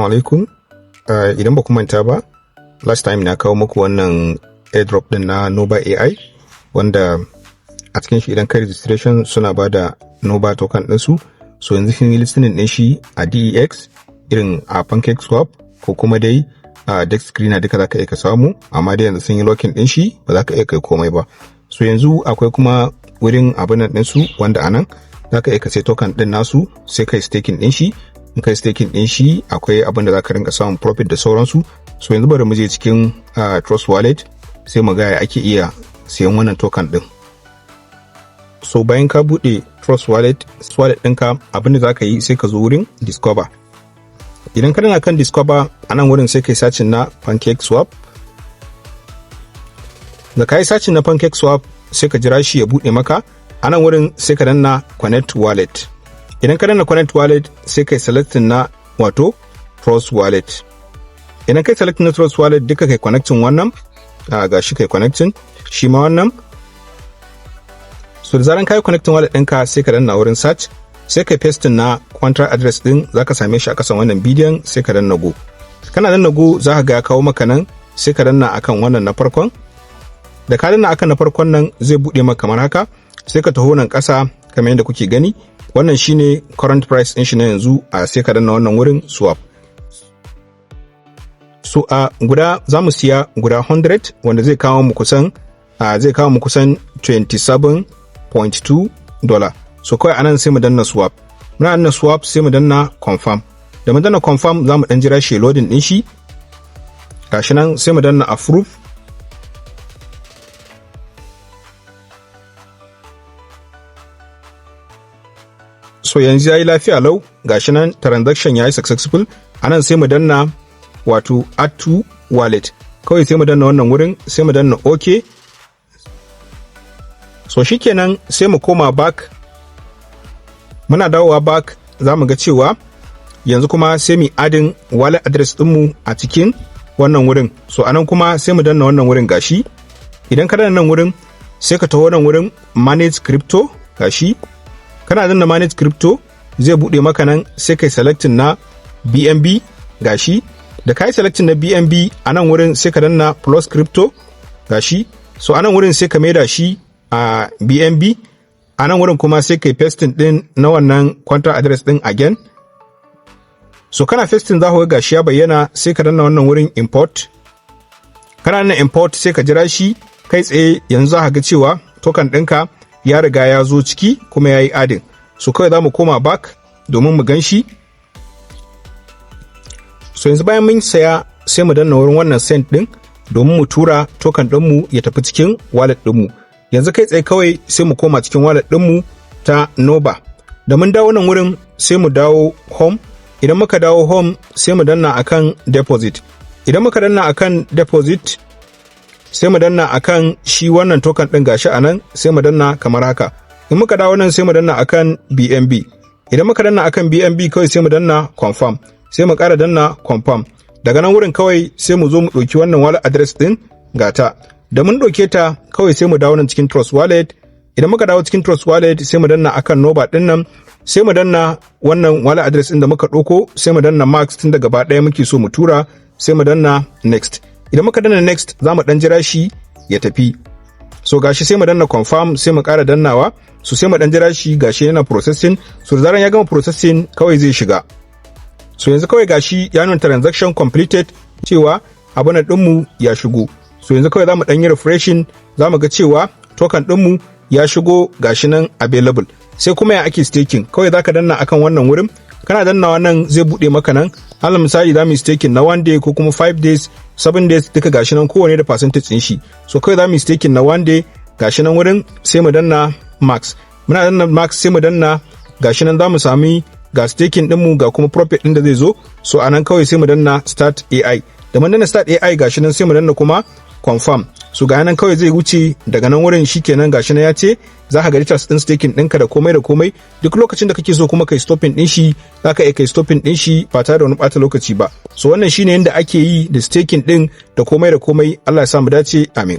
Assalamu alaikum. Idan ba ku manta ba, last time na kawo muku wannan airdrop din na Novaex AI wanda a cikin shi idan ka registration suna bada Nova token ɗinsu. So yanzu kin yi listening din shi a DEX irin a PancakeSwap ko kuma dai a Dex Screener duka zaka iya ka samu, amma dai yanzu sun yi locking din shi ba za ka iya kai komai ba. So yanzu akwai kuma wurin abin nan ɗinsu wanda anan zaka iya ka sai token din nasu sai kai staking din shi. In kai staking din shi akwai abin da zaka rinka samun profit da sauransu. So yanzu bari mu je cikin Trust Wallet sai mu ga ake iya siyan wannan token din. So bayan ka bude Trust Wallet ɗinka, abin da zaka yi sai ka zo wurin Discover. Idan kana kan Discover a nan wurin sai kai searching na PancakeSwap. Da kai searching na PancakeSwap sai ka jira shi ya bude maka. A nan wurin sai ka danna Connect Wallet. Idan ka danna Connect Wallet sai kai selecting na wato Trust Wallet. Idan kai selecting na Trust Wallet duka kai connecting wannan, ga shi kai connecting shi ma wannan. So da zaran kai connecting wallet ɗinka sai ka danna wurin search, sai kai pasting na contract address din, zaka same shi a kasan wannan bidiyon, sai ka danna go. Kana danna go za ka ga ya kawo maka nan, sai ka danna akan wannan na farkon. Da ka danna akan na farkon nan zai bude maka kamar haka, sai ka taho nan ƙasa kamar yadda kuke gani. Wannan shine current price din shi na yanzu, sai ka danna wannan wurin swap. So guda zamu siya guda 100 wanda zai kawo mu kusan $27.2. So kawai anan sai mu danna swap. Muna danna swap sai mu danna confirm. Da mu danna confirm zamu dan jira shi loading din shi. Gashi nan sai mu danna approve. So yanzu yayi lafiya lau, gashi nan transaction yayi successful. Anan sai mu danna wato add to wallet. Kawai sai mu danna wannan wurin, sai mu danna okay. So shikenan sai mu koma back. Muna dawowa back zamu ga cewa yanzu kuma sai mu adding wallet address ɗinmu a cikin wannan wurin. So anan kuma sai mu danna wannan wurin gashi. Idan ka danna nan wurin sai ka taho wannan wurin manage crypto gashi. Kana danna manage crypto zai bude maka nan, sai kai selecting na BNB gashi. Da kai selecting na BNB a nan wurin sai ka danna plus crypto gashi. So a nan wurin sai ka maida shi a BNB. A nan wurin kuma sai kai pasting din na wannan contract address din again. So kana pasting za ku ga gashi ya bayyana, sai ka danna wannan wurin import. Kana danna import sai ka jira shi kai tsaye, yanzu za ka ga cewa token ɗinka ya riga ya zo ciki kuma ya yi adin. So kawai za mu koma back domin mu gan shi. So yanzu bayan mun saya sai mu danna wurin wannan send din domin mu tura token ɗinmu ya tafi cikin wallet ɗinmu. Yanzu kai tsaye kawai sai mu koma cikin wallet ɗinmu ta Nova. Da mun dawo nan wurin sai mu dawo home. Idan muka dawo home sai mu danna akan deposit. Idan muka danna akan deposit sai mu danna akan shi wannan token din gashi anan, sai mu danna kamar haka. In muka dawo nan sai mu danna akan BNB. Idan muka danna akan BNB kawai sai mu danna confirm. Sai mu ƙara danna confirm. Daga nan wurin kawai sai mu zo mu ɗauki wannan wallet address din gata. Da mun ɗauke ta kawai sai mu dawo nan cikin Trust Wallet. Idan muka dawo cikin Trust Wallet sai mu danna akan Nova din nan, sai mu danna wannan wallet address din da muka ɗauko, sai mu danna max tun da gaba ɗaya muke so mu tura, sai mu danna next. Idan muka danna next za mu dan jira shi ya tafi. So gashi sai mu danna confirm, sai mu ƙara dannawa. So sai mu dan jira shi gashi yana processing. So da zaran ya gama processing kawai zai shiga. So yanzu kawai gashi ya nuna transaction completed, cewa abun ɗinmu ya shigo. So yanzu kawai za mu dan yi refreshing, za mu ga cewa token ɗinmu ya shigo gashi nan available. Sai kuma ya ake staking, kawai zaka danna akan wannan wurin. Kana dannawa nan zai bude maka nan. Alal misali za mu yi staking na 1 day ko kuma 5 days, 7 days duka gashi nan kowane da percentage din shi. So kawai za mu yi staking na 1 day gashi nan wurin, sai mu danna max. Muna danna max sai mu danna gashi nan za mu sami ga staking ɗinmu ga kuma profit ɗin da zai zo. So anan kawai sai mu danna start AI. Da mun danna start AI gashi nan sai mu danna kuma confirm. So ga nan kawai zai wuce, daga nan wurin shikenan gashi nan ya ce za ka ga details din staking ɗinka da komai da komai. Duk lokacin da kake so kuma kai stopping din shi, za ka iya kai stopping din shi ba tare da wani ɓata lokaci ba. So wannan shine yadda ake yi da staking din da komai da komai. Allah ya sa mu dace, amin.